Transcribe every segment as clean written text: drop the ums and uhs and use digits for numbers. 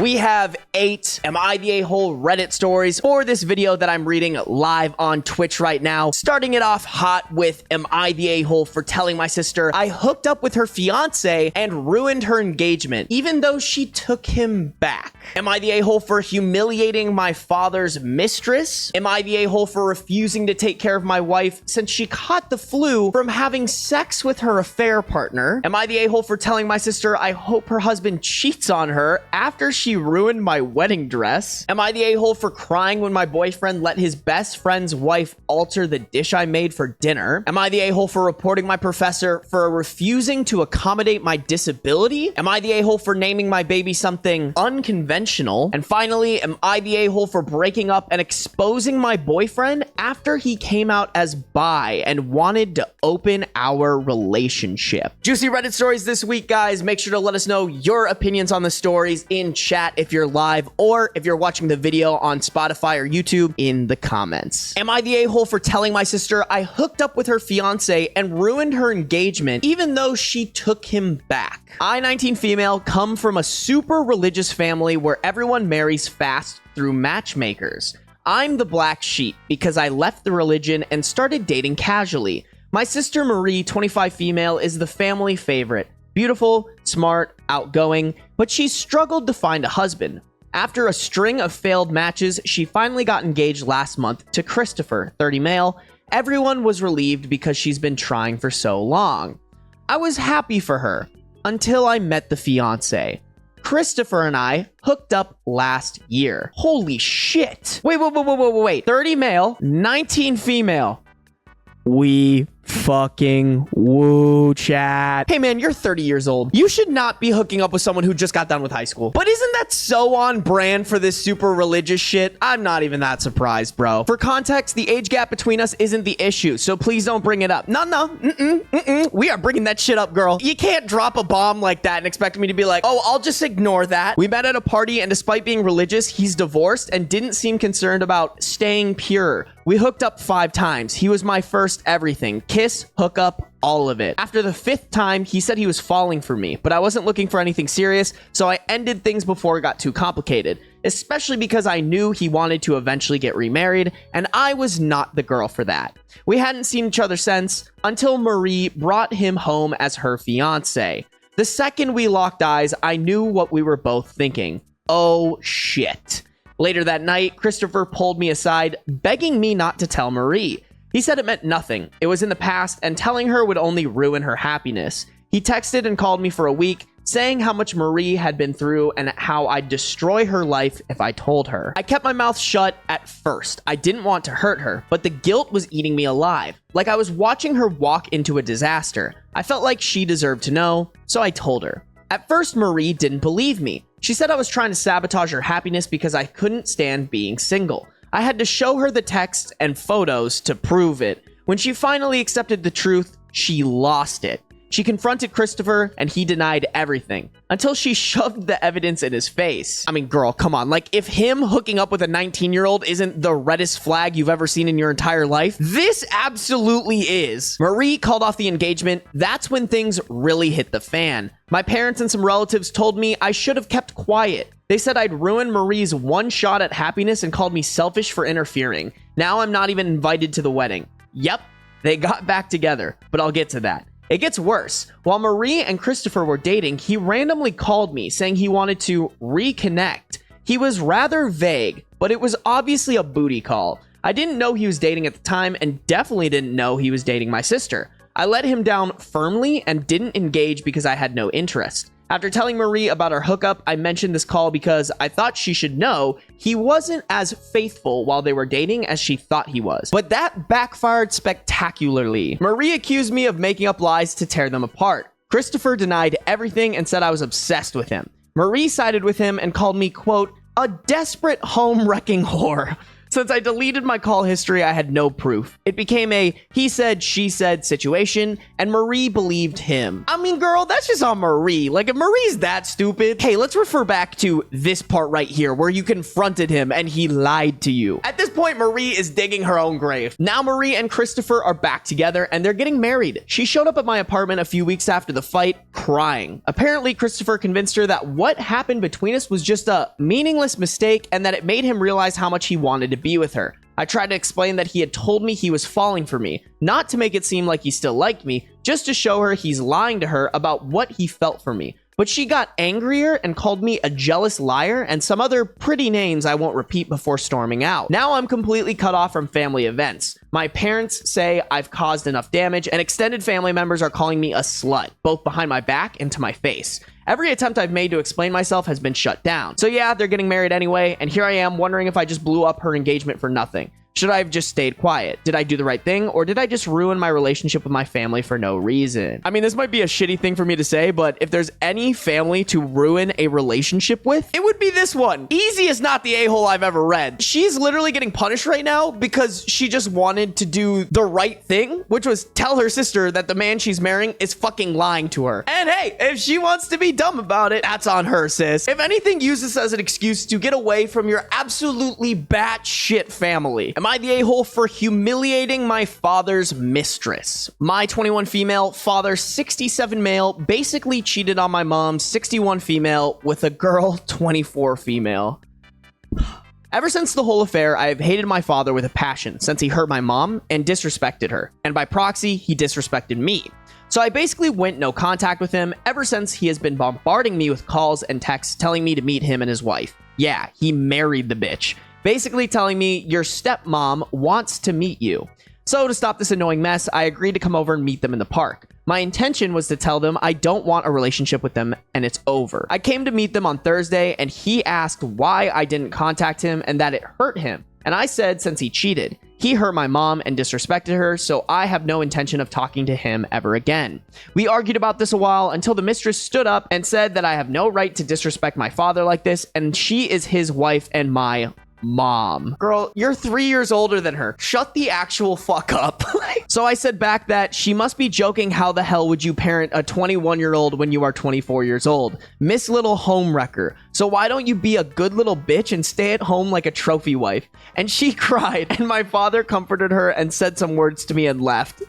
We have 8 Am I the A-hole Reddit stories for this video that I'm reading live on Twitch right now. Starting it off hot with Am I the A-hole for telling my sister I hooked up with her fiance and ruined her engagement, even though she took him back? Am I the A-hole for humiliating my father's mistress? Am I the A-hole for refusing to take care of my wife since she caught the flu from having sex with her affair partner? Am I the A-hole for telling my sister I hope her husband cheats on her after she ruined my wedding dress? Am I the a-hole for crying when my boyfriend let his best friend's wife alter the dish I made for dinner? Am I the a-hole for reporting my professor for refusing to accommodate my disability? Am I the a-hole for naming my baby something unconventional? And finally, am I the a-hole for breaking up and exposing my boyfriend after he came out as bi and wanted to open our relationship? Juicy Reddit stories this week, guys. Make sure to let us know your opinions on the stories in chat if you're live, or if you're watching the video on Spotify or YouTube, in the comments. Am I the a-hole for telling my sister I hooked up with her fiance and ruined her engagement, even though she took him back? I, 19 female, come from a super religious family where everyone marries fast through matchmakers. I'm the black sheep because I left the religion and started dating casually. My sister Marie, 25 female, is the family favorite. Beautiful, smart, outgoing, but she struggled to find a husband. After a string of failed matches, she finally got engaged last month to Christopher, 30 male. Everyone was relieved because she's been trying for so long. I was happy for her until I met the fiancé. Christopher and I hooked up last year. Holy shit. Wait. 30 male, 19 female. We fucking woo, chat. Hey man, you're 30 years old. You should not be hooking up with someone who just got done with high school. But isn't that so on brand for this super religious shit? I'm not even that surprised, bro. For context, the age gap between us isn't the issue, so please don't bring it up. No. We are bringing that shit up, girl. You can't drop a bomb like that and expect me to be like, oh, I'll just ignore that. We met at a party, and despite being religious, he's divorced and didn't seem concerned about staying pure. We hooked up 5 times. He was my first everything. Kiss, hook up, all of it. After the 5th time, he said he was falling for me, but I wasn't looking for anything serious, so I ended things before it got too complicated, especially because I knew he wanted to eventually get remarried, and I was not the girl for that. We hadn't seen each other since, until Marie brought him home as her fiancé. The second we locked eyes, I knew what we were both thinking. Oh shit. Later that night, Christopher pulled me aside, begging me not to tell Marie. He said it meant nothing. It was in the past, and telling her would only ruin her happiness. He texted and called me for a week, saying how much Marie had been through and how I'd destroy her life if I told her. I kept my mouth shut at first. I didn't want to hurt her, but the guilt was eating me alive. Like I was watching her walk into a disaster. I felt like she deserved to know, so I told her. At first, Marie didn't believe me. She said I was trying to sabotage her happiness because I couldn't stand being single. I had to show her the texts and photos to prove it. When she finally accepted the truth, she lost it. She confronted Christopher, and he denied everything, until she shoved the evidence in his face. I mean, girl, come on. Like, if him hooking up with a 19-year-old isn't the reddest flag you've ever seen in your entire life, this absolutely is. Marie called off the engagement. That's when things really hit the fan. My parents and some relatives told me I should have kept quiet. They said I'd ruined Marie's one shot at happiness and called me selfish for interfering. Now I'm not even invited to the wedding. Yep, they got back together, but I'll get to that. It gets worse. While Marie and Christopher were dating, he randomly called me saying he wanted to reconnect. He was rather vague, but it was obviously a booty call. I didn't know he was dating at the time and definitely didn't know he was dating my sister. I let him down firmly and didn't engage because I had no interest. After telling Marie about our hookup, I mentioned this call because I thought she should know he wasn't as faithful while they were dating as she thought he was. But that backfired spectacularly. Marie accused me of making up lies to tear them apart. Christopher denied everything and said I was obsessed with him. Marie sided with him and called me, quote, a desperate home-wrecking whore. Since I deleted my call history, I had no proof. It became a he said, she said situation, and Marie believed him. I mean, girl, that's just on Marie. Like, if Marie's that stupid, hey, let's refer back to this part right here where you confronted him and he lied to you. At this point, Marie is digging her own grave. Now Marie and Christopher are back together and they're getting married. She showed up at my apartment a few weeks after the fight, crying. Apparently, Christopher convinced her that what happened between us was just a meaningless mistake and that it made him realize how much he wanted to be with her. I tried to explain that he had told me he was falling for me, not to make it seem like he still liked me, just to show her he's lying to her about what he felt for me. But she got angrier and called me a jealous liar and some other pretty names I won't repeat before storming out. Now I'm completely cut off from family events. My parents say I've caused enough damage, and extended family members are calling me a slut, both behind my back and to my face. Every attempt I've made to explain myself has been shut down. So yeah, they're getting married anyway, and here I am wondering if I just blew up her engagement for nothing. Should I have just stayed quiet? Did I do the right thing, or did I just ruin my relationship with my family for no reason? I mean, this might be a shitty thing for me to say, but if there's any family to ruin a relationship with, it would be this one. Easy is not the a-hole I've ever read. She's literally getting punished right now because she just wanted to do the right thing, which was tell her sister that the man she's marrying is fucking lying to her. And hey, if she wants to be dumb about it, that's on her, sis. If anything, use this as an excuse to get away from your absolutely batshit family. Am I the a-hole for humiliating my father's mistress? My 21 female, father 67 male, basically cheated on my mom 61 female with a girl 24 female. Ever since the whole affair, I have hated my father with a passion since he hurt my mom and disrespected her. And by proxy, he disrespected me. So I basically went no contact with him ever since he has been bombarding me with calls and texts telling me to meet him and his wife. Yeah, he married the bitch. Basically telling me your stepmom wants to meet you. So to stop this annoying mess, I agreed to come over and meet them in the park. My intention was to tell them I don't want a relationship with them and it's over. I came to meet them on Thursday and he asked why I didn't contact him and that it hurt him. And I said since he cheated, he hurt my mom and disrespected her, so I have no intention of talking to him ever again. We argued about this a while until the mistress stood up and said that I have no right to disrespect my father like this and she is his wife and my mom. Girl, you're 3 years older than her. Shut the actual fuck up. So I said back that she must be joking. How the hell would you parent a 21-year-old when you are 24 years old? Miss Little Homewrecker. So why don't you be a good little bitch and stay at home like a trophy wife? And she cried, and my father comforted her and said some words to me and left.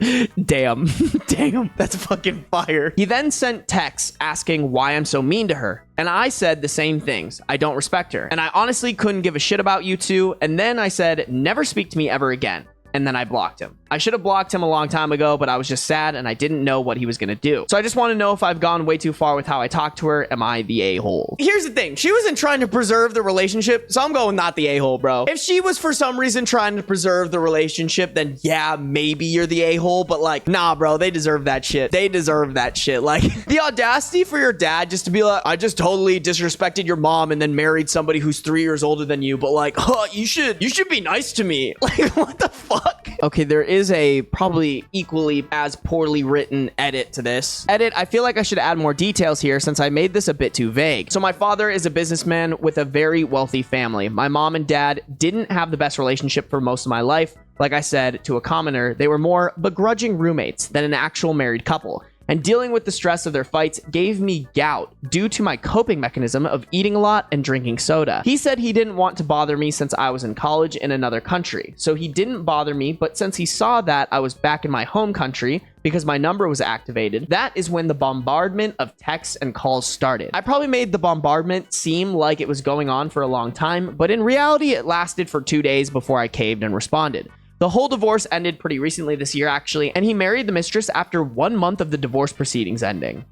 Damn. Damn. That's fucking fire. He then sent texts asking why I'm so mean to her. And I said the same things. I don't respect her. And I honestly couldn't give a shit about you two. And then I said, never speak to me ever again. And then I blocked him. I should have blocked him a long time ago, but I was just sad and I didn't know what he was going to do. So I just want to know if I've gone way too far with how I talked to her. Am I the a-hole? Here's the thing. She wasn't trying to preserve the relationship, so I'm going not the a-hole, bro. If she was for some reason trying to preserve the relationship, then yeah, maybe you're the a-hole, but like, nah, bro, they deserve that shit. They deserve that shit. Like, the audacity for your dad just to be like, I just totally disrespected your mom and then married somebody who's 3 years older than you, but like, oh, you should be nice to me. Like, what the fuck? Okay, there is a probably equally as poorly written edit to this. Edit, I feel like I should add more details here since I made this a bit too vague. So my father is a businessman with a very wealthy family. My mom and dad didn't have the best relationship for most of my life. Like I said, to a commoner, they were more begrudging roommates than an actual married couple. And dealing with the stress of their fights gave me gout due to my coping mechanism of eating a lot and drinking soda. He said he didn't want to bother me since I was in college in another country, so he didn't bother me, but since he saw that I was back in my home country because my number was activated, that is when the bombardment of texts and calls started. I probably made the bombardment seem like it was going on for a long time, but in reality it lasted for 2 days before I caved and responded. The whole divorce ended pretty recently this year, actually, and he married the mistress after 1 month of the divorce proceedings ending.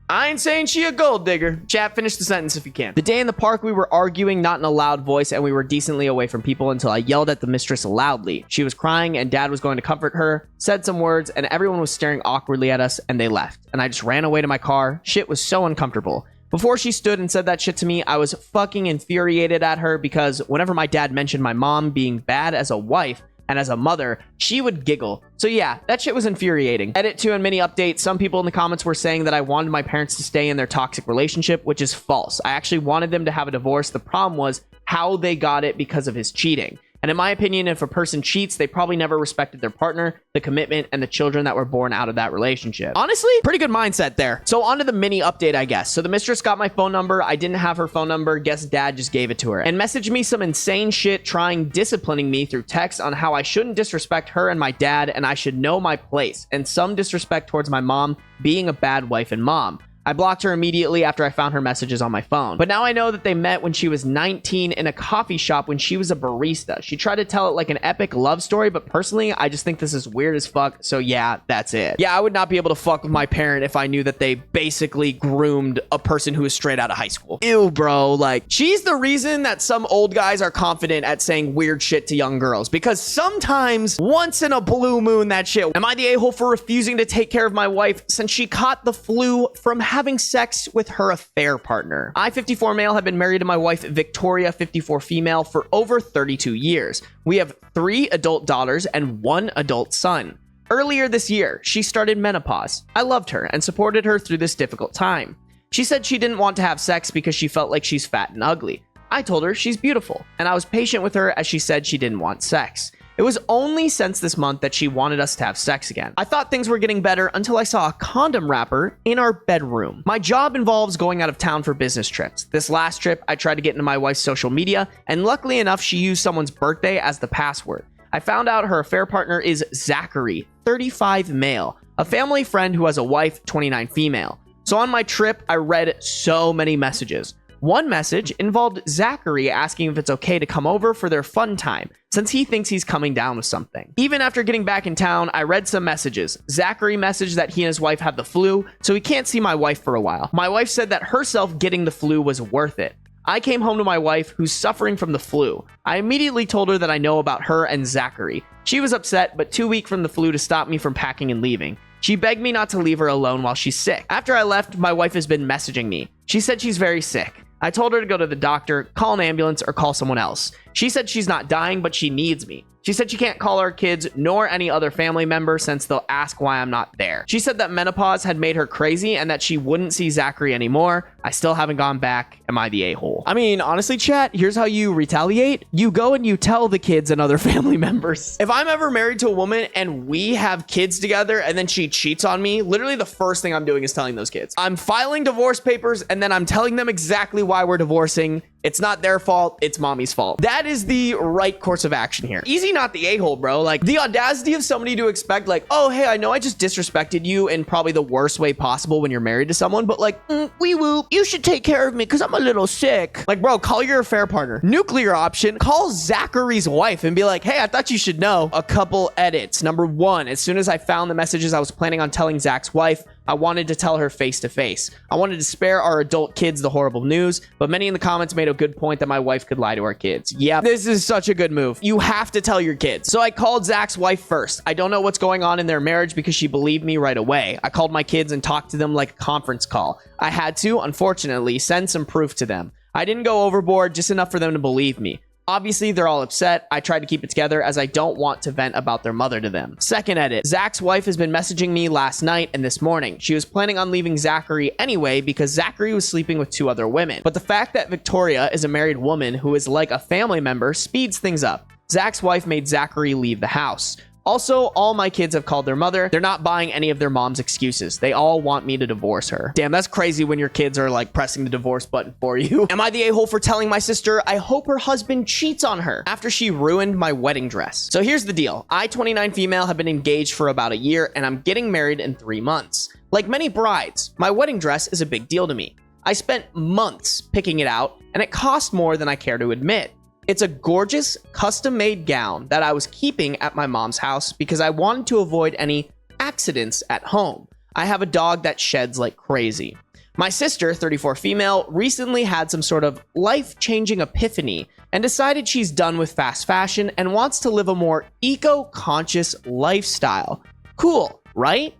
I ain't saying she a gold digger. Chat, finish the sentence if you can. The day in the park, we were arguing, not in a loud voice, and we were decently away from people until I yelled at the mistress loudly. She was crying, and dad was going to comfort her, said some words, and everyone was staring awkwardly at us, and they left. And I just ran away to my car. Shit was so uncomfortable. Before she stood and said that shit to me, I was fucking infuriated at her because whenever my dad mentioned my mom being bad as a wife, and as a mother, she would giggle. So yeah, that shit was infuriating. Edit 2 and mini update. Some people in the comments were saying that I wanted my parents to stay in their toxic relationship, which is false. I actually wanted them to have a divorce. The problem was how they got it because of his cheating. And in my opinion, if a person cheats, they probably never respected their partner, the commitment, and the children that were born out of that relationship. Honestly, pretty good mindset there. So on to the mini update, I guess. So the mistress got my phone number. I didn't have her phone number. Guess dad just gave it to her and messaged me some insane shit, disciplining me through text on how I shouldn't disrespect her and my dad, and I should know my place, and some disrespect towards my mom, being a bad wife and mom. I blocked her immediately after I found her messages on my phone. But now I know that they met when she was 19 in a coffee shop when she was a barista. She tried to tell it like an epic love story, but personally, I just think this is weird as fuck. So yeah, that's it. Yeah, I would not be able to fuck with my parent if I knew that they basically groomed a person who was straight out of high school. Ew, bro. Like, she's the reason that some old guys are confident at saying weird shit to young girls, because sometimes, once in a blue moon, that shit. Am I the a-hole for refusing to take care of my wife since she caught the flu from having sex with her affair partner? I, 54 male, have been married to my wife, Victoria, 54 female, for over 32 years. We have 3 adult daughters and 1 adult son. Earlier this year, she started menopause. I loved her and supported her through this difficult time. She said she didn't want to have sex because she felt like she's fat and ugly. I told her she's beautiful, and I was patient with her as she said she didn't want sex. It was only since this month that she wanted us to have sex again. I thought things were getting better until I saw a condom wrapper in our bedroom. My job involves going out of town for business trips. This last trip, I tried to get into my wife's social media, and luckily enough, she used someone's birthday as the password. I found out her affair partner is Zachary, 35 male, a family friend who has a wife, 29 female. So on my trip, I read so many messages. One message involved Zachary asking if it's okay to come over for their fun time, since he thinks he's coming down with something. Even after getting back in town, I read some messages. Zachary messaged that he and his wife have the flu, so he can't see my wife for a while. My wife said that herself getting the flu was worth it. I came home to my wife, who's suffering from the flu. I immediately told her that I know about her and Zachary. She was upset, but too weak from the flu to stop me from packing and leaving. She begged me not to leave her alone while she's sick. After I left, my wife has been messaging me. She said she's very sick. I told her to go to the doctor, call an ambulance, or call someone else. She said she's not dying, but she needs me. She said she can't call her kids nor any other family member since they'll ask why I'm not there. She said that menopause had made her crazy and that she wouldn't see Zachary anymore. I still haven't gone back. Am I the a-hole? I mean, honestly, chat, here's how you retaliate. You go and you tell the kids and other family members. If I'm ever married to a woman and we have kids together and then she cheats on me, literally the first thing I'm doing is telling those kids. I'm filing divorce papers and then I'm telling them exactly why we're divorcing. It's not their fault. It's mommy's fault. That is the right course of action here. Easy, not the a-hole, bro. Like, the audacity of somebody to expect, like, oh, hey, I know I just disrespected you in probably the worst way possible when you're married to someone, but like, wee woo, you should take care of me because I'm a little sick. Like, bro, call your affair partner. Nuclear option, call Zachary's wife and be like, hey, I thought you should know. A couple edits. Number 1, as soon as I found the messages I was planning on telling Zach's wife, I wanted to tell her face to face. I wanted to spare our adult kids the horrible news, but many in the comments made a good point that my wife could lie to our kids. Yeah, this is such a good move. You have to tell your kids. So I called Zach's wife first. I don't know what's going on in their marriage because she believed me right away. I called my kids and talked to them like a conference call. I had to, unfortunately, send some proof to them. I didn't go overboard, just enough for them to believe me. Obviously, they're all upset. I tried to keep it together as I don't want to vent about their mother to them. Second edit. Zach's wife has been messaging me last night and this morning. She was planning on leaving Zachary anyway because Zachary was sleeping with 2 other women. But the fact that Victoria is a married woman who is like a family member speeds things up. Zach's wife made Zachary leave the house. Also, all my kids have called their mother. They're not buying any of their mom's excuses. They all want me to divorce her. Damn, that's crazy when your kids are like pressing the divorce button for you. Am I the a-hole for telling my sister I hope her husband cheats on her after she ruined my wedding dress? So here's the deal. I, 29 female, have been engaged for about a year and I'm getting married in 3 months. Like many brides, my wedding dress is a big deal to me. I spent months picking it out and it cost more than I care to admit. It's a gorgeous, custom-made gown that I was keeping at my mom's house because I wanted to avoid any accidents at home. I have a dog that sheds like crazy. My sister, 34 female, recently had some sort of life-changing epiphany and decided she's done with fast fashion and wants to live a more eco-conscious lifestyle. Cool, right?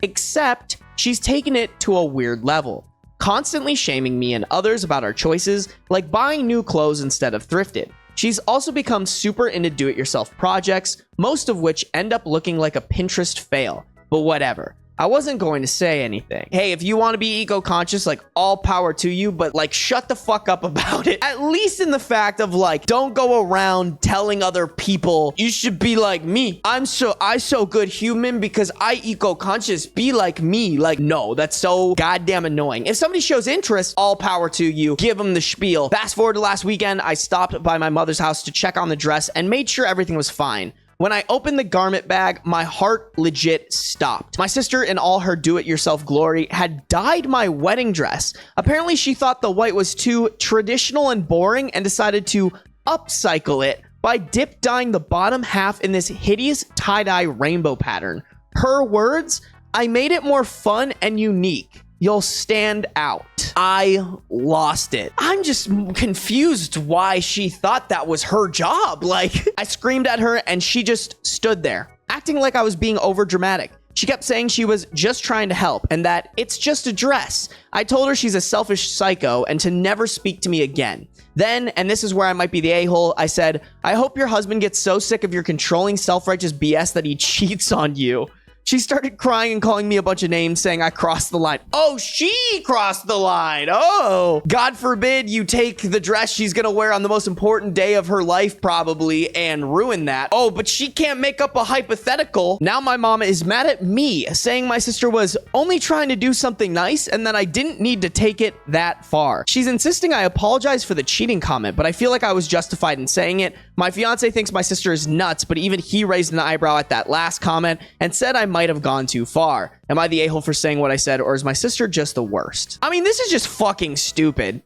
Except she's taken it to a weird level, constantly shaming me and others about our choices, like buying new clothes instead of thrifted. She's also become super into do-it-yourself projects, most of which end up looking like a Pinterest fail, but whatever. I wasn't going to say anything. Hey, if you want to be eco-conscious, like, all power to you, but like, shut the fuck up about it. At least in the fact of like, don't go around telling other people you should be like me. I so good human because I eco-conscious. Be like me. Like, no, that's so goddamn annoying. If somebody shows interest, all power to you. Give them the spiel. Fast forward to last weekend, I stopped by my mother's house to check on the dress and made sure everything was fine. When I opened the garment bag, my heart legit stopped. My sister, in all her do-it-yourself glory, had dyed my wedding dress. Apparently, she thought the white was too traditional and boring and decided to upcycle it by dip dyeing the bottom half in this hideous tie-dye rainbow pattern. Her words, "I made it more fun and unique. You'll stand out." I lost it. I'm just confused why she thought that was her job. Like, I screamed at her and she just stood there, acting like I was being over dramatic. She kept saying she was just trying to help and that it's just a dress. I told her she's a selfish psycho and to never speak to me again. Then, and this is where I might be the a-hole, I said, "I hope your husband gets so sick of your controlling self-righteous BS that he cheats on you." She started crying and calling me a bunch of names, saying I crossed the line. Oh, she crossed the line. Oh, God forbid you take the dress she's gonna wear on the most important day of her life, probably, and ruin that. Oh, but she can't make up a hypothetical. Now my mom is mad at me, saying my sister was only trying to do something nice and that I didn't need to take it that far. She's insisting I apologize for the cheating comment, but I feel like I was justified in saying it. My fiance thinks my sister is nuts, but even he raised an eyebrow at that last comment and said I might have gone too far. Am I the a-hole for saying what I said, or is my sister just the worst? I mean, this is just fucking stupid.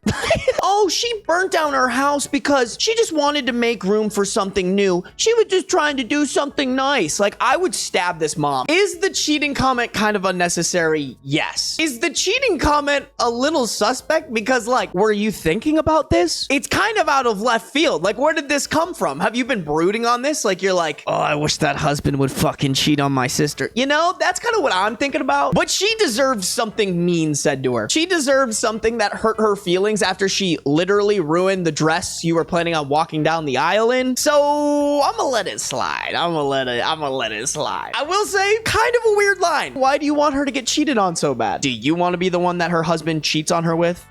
Oh, she burnt down her house because she just wanted to make room for something new. She was just trying to do something nice. Like, I would stab this mom. Is the cheating comment kind of unnecessary? Yes. Is the cheating comment a little suspect? Because, like, were you thinking about this? It's kind of out of left field. Like, where did this come from? Have you been brooding on this? Like, you're like, oh, I wish that husband would fucking cheat on my sister. You know, that's kind of what I'm thinking about. But she deserves something mean said to her. She deserves something that hurt her feelings after she literally ruined the dress you were planning on walking down the aisle in. So I'm gonna let it slide. I'm gonna let it slide. I will say, kind of a weird line. Why do you want her to get cheated on so bad? Do you want to be the one that her husband cheats on her with?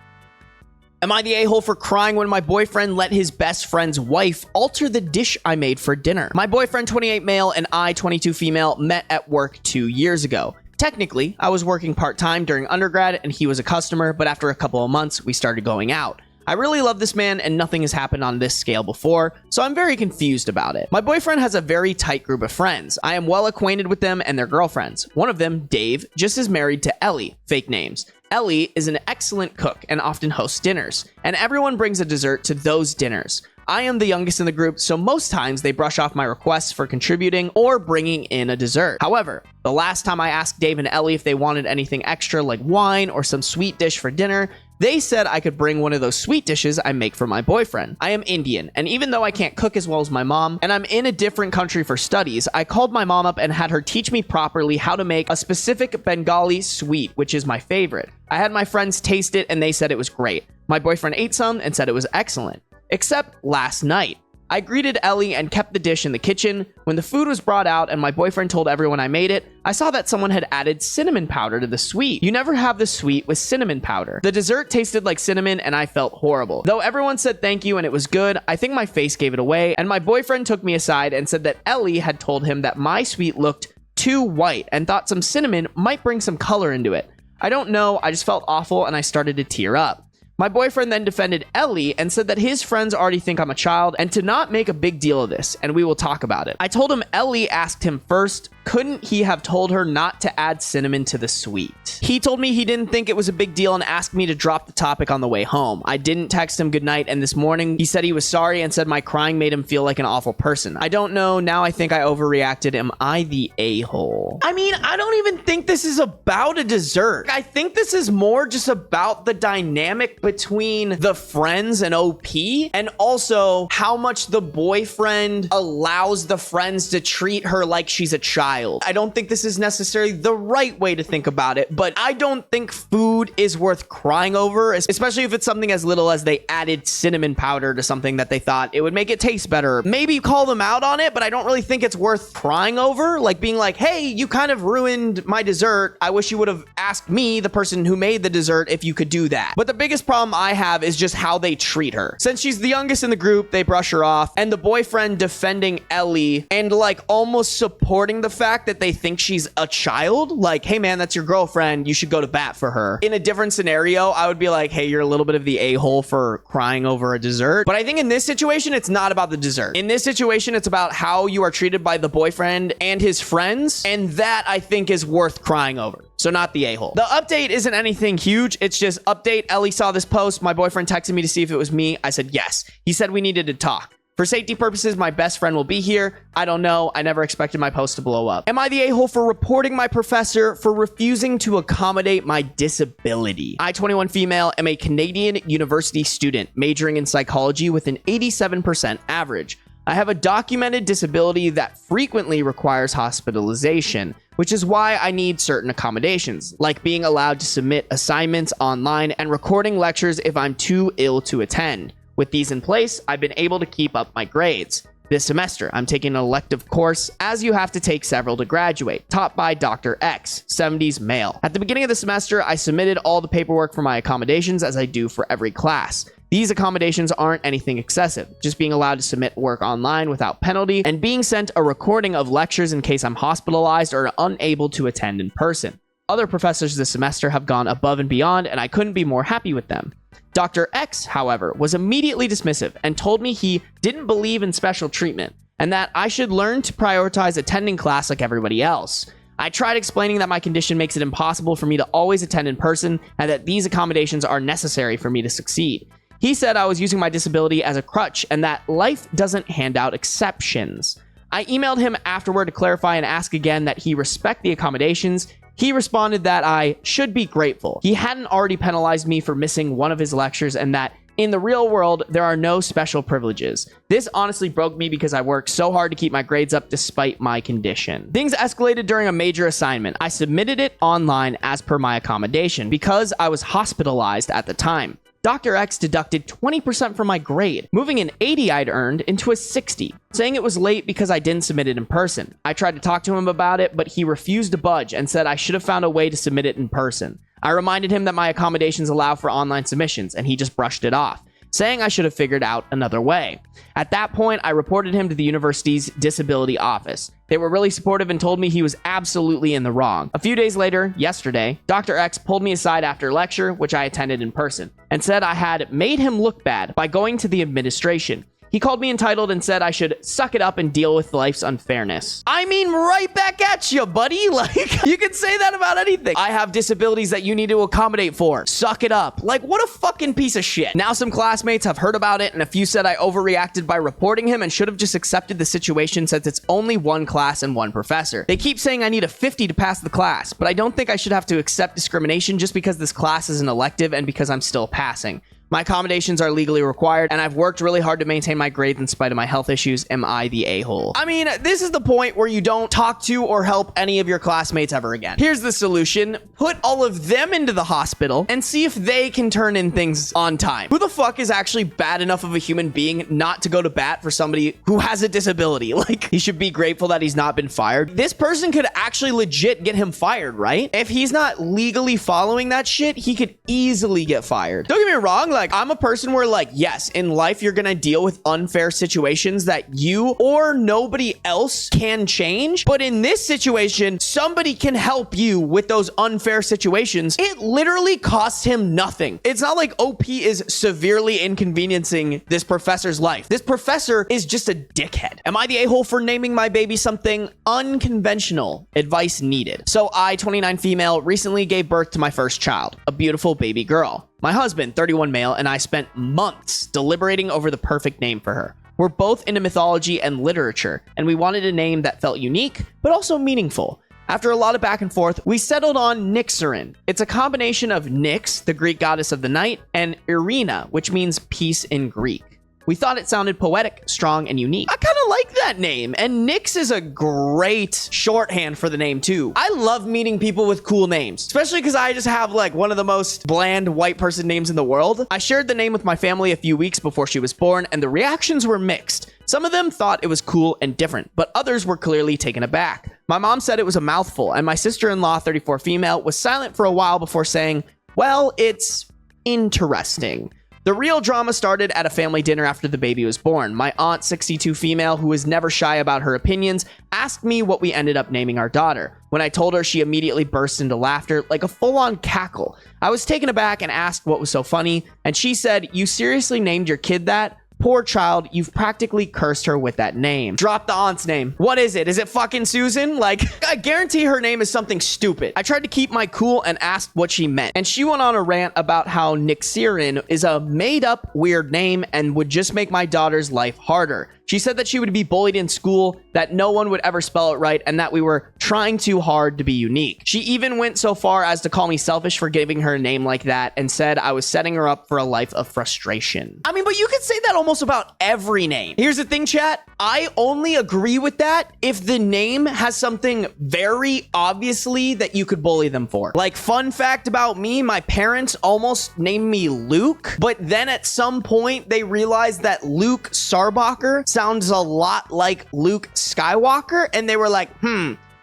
Am I the a-hole for crying when my boyfriend let his best friend's wife alter the dish I made for dinner? My boyfriend, 28 male, and I, 22 female, met at work 2 years ago. Technically, I was working part-time during undergrad and he was a customer, but after a couple of months, we started going out. I really love this man and nothing has happened on this scale before, so I'm very confused about it. My boyfriend has a very tight group of friends. I am well acquainted with them and their girlfriends. One of them, Dave, just is married to Ellie, fake names. Ellie is an excellent cook and often hosts dinners, and everyone brings a dessert to those dinners. I am the youngest in the group, so most times they brush off my requests for contributing or bringing in a dessert. However, the last time I asked Dave and Ellie if they wanted anything extra like wine or some sweet dish for dinner, they said I could bring one of those sweet dishes I make for my boyfriend. I am Indian, and even though I can't cook as well as my mom, and I'm in a different country for studies, I called my mom up and had her teach me properly how to make a specific Bengali sweet, which is my favorite. I had my friends taste it and they said it was great. My boyfriend ate some and said it was excellent. Except last night. I greeted Ellie and kept the dish in the kitchen. When the food was brought out and my boyfriend told everyone I made it, I saw that someone had added cinnamon powder to the sweet. You never have the sweet with cinnamon powder. The dessert tasted like cinnamon and I felt horrible. Though everyone said thank you and it was good, I think my face gave it away, and my boyfriend took me aside and said that Ellie had told him that my sweet looked too white and thought some cinnamon might bring some color into it. I don't know, I just felt awful and I started to tear up. My boyfriend then defended Ellie and said that his friends already think I'm a child and to not make a big deal of this, and we will talk about it. I told him Ellie asked him first, couldn't he have told her not to add cinnamon to the sweet? He told me he didn't think it was a big deal and asked me to drop the topic on the way home. I didn't text him goodnight, and this morning he said he was sorry and said my crying made him feel like an awful person. I don't know, now I think I overreacted. Am I the a-hole? I mean, I don't even think this is about a dessert. I think this is more just about the dynamic between the friends and OP, and also how much the boyfriend allows the friends to treat her like she's a child. child. I don't think this is necessarily the right way to think about it, but I don't think food is worth crying over, especially if it's something as little as they added cinnamon powder to something that they thought it would make it taste better. Maybe call them out on it, but I don't really think it's worth crying over. Like being like, hey, you kind of ruined my dessert. I wish you would have asked me, the person who made the dessert, if you could do that. But the biggest problem I have is just how they treat her. Since she's the youngest in the group, they brush her off, and the boyfriend defending Ellie and like almost supporting the fact that they think she's a child. Like, hey man, that's your girlfriend. You should go to bat for her. In a different scenario, I would be like, hey, you're a little bit of the a-hole for crying over a dessert. But I think in this situation, it's not about the dessert. In this situation, it's about how you are treated by the boyfriend and his friends. And that I think is worth crying over. So not the a-hole. The update isn't anything huge. It's just update. Ellie saw this post. My boyfriend texted me to see if it was me. I said yes. He said we needed to talk. For safety purposes, my best friend will be here. I don't know. I never expected my post to blow up. Am I the a-hole for reporting my professor for refusing to accommodate my disability? I, 21 female, am a Canadian university student majoring in psychology with an 87% average. I have a documented disability that frequently requires hospitalization, which is why I need certain accommodations, like being allowed to submit assignments online and recording lectures if I'm too ill to attend. With these in place, I've been able to keep up my grades. This semester, I'm taking an elective course, as you have to take several to graduate, taught by Dr. X, 70s male. At the beginning of the semester, I submitted all the paperwork for my accommodations as I do for every class. These accommodations aren't anything excessive, just being allowed to submit work online without penalty and being sent a recording of lectures in case I'm hospitalized or unable to attend in person. Other professors this semester have gone above and beyond, and I couldn't be more happy with them. Dr. X, however, was immediately dismissive and told me he didn't believe in special treatment and that I should learn to prioritize attending class like everybody else. I tried explaining that my condition makes it impossible for me to always attend in person and that these accommodations are necessary for me to succeed. He said I was using my disability as a crutch and that life doesn't hand out exceptions. I emailed him afterward to clarify and ask again that he respect the accommodations. He responded that I should be grateful. He hadn't already penalized me for missing one of his lectures and that in the real world, there are no special privileges. This honestly broke me because I worked so hard to keep my grades up despite my condition. Things escalated during a major assignment. I submitted it online as per my accommodation because I was hospitalized at the time. Dr. X deducted 20% from my grade, moving an 80 I'd earned into a 60, saying it was late because I didn't submit it in person. I tried to talk to him about it, but he refused to budge and said I should have found a way to submit it in person. I reminded him that my accommodations allow for online submissions, and he just brushed it off, saying I should have figured out another way. At that point, I reported him to the university's disability office. They were really supportive and told me he was absolutely in the wrong. A few days later, yesterday, Dr. X pulled me aside after lecture, which I attended in person, and said I had made him look bad by going to the administration. He called me entitled and said I should suck it up and deal with life's unfairness. I mean, right back at you, buddy. Like, you can say that about anything. I have disabilities that you need to accommodate for. Suck it up. Like, what a fucking piece of shit. Now some classmates have heard about it, and a few said I overreacted by reporting him and should have just accepted the situation since it's only one class and one professor. They keep saying I need a 50 to pass the class, but I don't think I should have to accept discrimination just because this class is an elective and because I'm still passing. My accommodations are legally required, and I've worked really hard to maintain my grades in spite of my health issues. Am I the a-hole? I mean, this is the point where you don't talk to or help any of your classmates ever again. Here's the solution. Put all of them into the hospital and see if they can turn in things on time. Who the fuck is actually bad enough of a human being not to go to bat for somebody who has a disability? Like, he should be grateful that he's not been fired. This person could actually legit get him fired, right? If he's not legally following that shit, he could easily get fired. Don't get me wrong. Like, I'm a person where, like, yes, in life, you're gonna deal with unfair situations that you or nobody else can change. But in this situation, somebody can help you with those unfair situations. It literally costs him nothing. It's not like OP is severely inconveniencing this professor's life. This professor is just a dickhead. Am I the a-hole for naming my baby something unconventional? Advice needed. So I, 29 female, recently gave birth to my first child, a beautiful baby girl. My husband, 31 male, and I spent months deliberating over the perfect name for her. We're both into mythology and literature, and we wanted a name that felt unique, but also meaningful. After a lot of back and forth, we settled on Nyxerin. It's a combination of Nyx, the Greek goddess of the night, and Irina, which means peace in Greek. We thought it sounded poetic, strong, and unique. I kind of like that name, and Nix is a great shorthand for the name too. I love meeting people with cool names, especially because I just have like one of the most bland white person names in the world. I shared the name with my family a few weeks before she was born, and the reactions were mixed. Some of them thought it was cool and different, but others were clearly taken aback. My mom said it was a mouthful, and my sister-in-law, 34 female, was silent for a while before saying, well, it's interesting. The real drama started at a family dinner after the baby was born. My aunt, 62 female, who was never shy about her opinions, asked me what we ended up naming our daughter. When I told her, she immediately burst into laughter, like a full-on cackle. I was taken aback and asked what was so funny, and she said, you seriously named your kid that? Poor child, you've practically cursed her with that name. Drop the aunt's name. What is it? Is it fucking Susan? Like, I guarantee her name is something stupid. I tried to keep my cool and asked what she meant. And she went on a rant about how Nixirin is a made-up weird name and would just make my daughter's life harder. She said that she would be bullied in school, that no one would ever spell it right, and that we were trying too hard to be unique. She even went so far as to call me selfish for giving her a name like that and said I was setting her up for a life of frustration. I mean, but you could say that almost about every name. Here's the thing, chat. I only agree with that if the name has something very obviously that you could bully them for. Like, fun fact about me, my parents almost named me Luke, but then at some point they realized that Luke Sarbacher sounds a lot like Luke Skywalker, and they were like,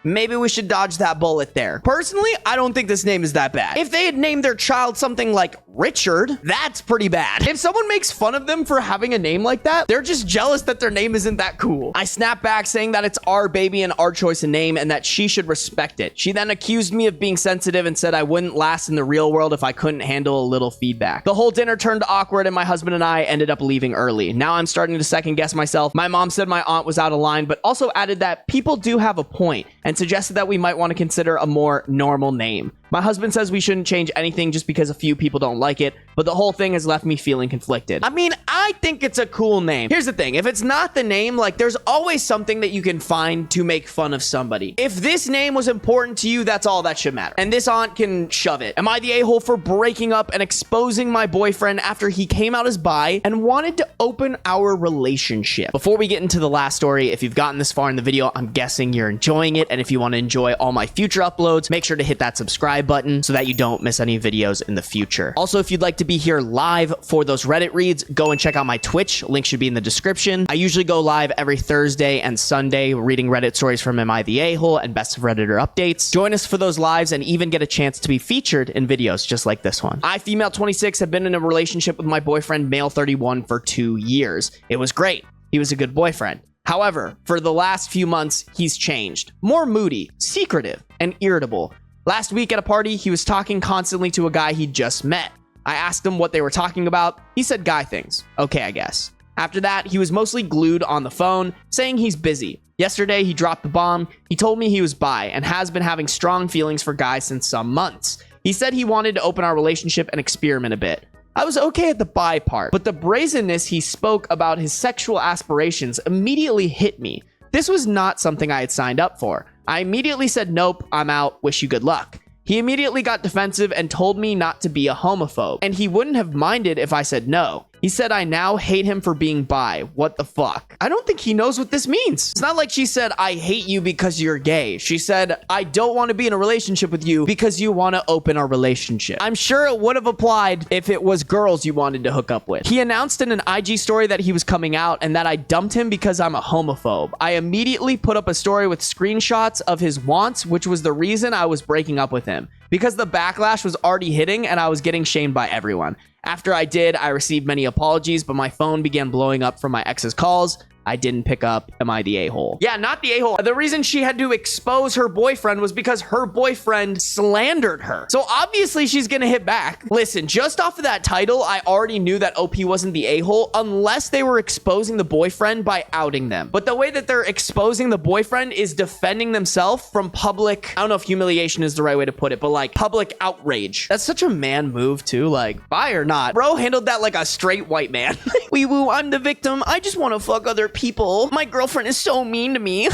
maybe we should dodge that bullet there. Personally, I don't think this name is that bad. If they had named their child something like Richard, that's pretty bad. If someone makes fun of them for having a name like that, they're just jealous that their name isn't that cool. I snapped back saying that it's our baby and our choice of name and that she should respect it. She then accused me of being sensitive and said I wouldn't last in the real world if I couldn't handle a little feedback. The whole dinner turned awkward and my husband and I ended up leaving early. Now I'm starting to second guess myself. My mom said my aunt was out of line, but also added that people do have a point and suggested that we might want to consider a more normal name. My husband says we shouldn't change anything just because a few people don't like it, but the whole thing has left me feeling conflicted. I mean, I think it's a cool name. Here's the thing. If it's not the name, like, there's always something that you can find to make fun of somebody. If this name was important to you, that's all that should matter. And this aunt can shove it. Am I the a-hole for breaking up and exposing my boyfriend after he came out as bi and wanted to open our relationship? Before we get into the last story, if you've gotten this far in the video, I'm guessing you're enjoying it. And if you want to enjoy all my future uploads, make sure to hit that subscribe button so that you don't miss any videos in the future. Also, if you'd like to be here live for those Reddit reads, go and check out my Twitch. Link should be in the description. I usually go live every Thursday and Sunday reading Reddit stories from Am I the A-hole and Best of Redditor updates. Join us for those lives and even get a chance to be featured in videos just like this one. I, female 26, have been in a relationship with my boyfriend, male 31, for 2 years. It was great. He was a good boyfriend. However, for the last few months, he's changed. More moody, secretive, and irritable. Last week at a party, he was talking constantly to a guy he'd just met. I asked him what they were talking about. He said guy things. Okay, I guess. After that, he was mostly glued on the phone, saying he's busy. Yesterday, he dropped the bomb. He told me he was bi and has been having strong feelings for guys since some months. He said he wanted to open our relationship and experiment a bit. I was okay at the bi part, but the brazenness he spoke about his sexual aspirations immediately hit me. This was not something I had signed up for. I immediately said, nope, I'm out, wish you good luck. He immediately got defensive and told me not to be a homophobe, and he wouldn't have minded if I said no. He said I now hate him for being bi. What the fuck? I don't think he knows what this means. It's not like she said, I hate you because you're gay. She said, I don't want to be in a relationship with you because you want to open our relationship. I'm sure it would have applied if it was girls you wanted to hook up with. He announced in an IG story that he was coming out and that I dumped him because I'm a homophobe. I immediately put up a story with screenshots of his wants, which was the reason I was breaking up with him. Because the backlash was already hitting and I was getting shamed by everyone. After I did, I received many apologies, but my phone began blowing up from my ex's calls. I didn't pick up. Am I the a-hole? Yeah, not the a-hole. The reason she had to expose her boyfriend was because her boyfriend slandered her. So obviously she's gonna hit back. Listen, just off of that title, I already knew that OP wasn't the a-hole unless they were exposing the boyfriend by outing them. But the way that they're exposing the boyfriend is defending themselves from public, I don't know if humiliation is the right way to put it, but like public outrage. That's such a man move too, like bi or not. Bro handled that like a straight white man. Wee woo, I'm the victim. I just want to fuck other people. My girlfriend is so mean to me.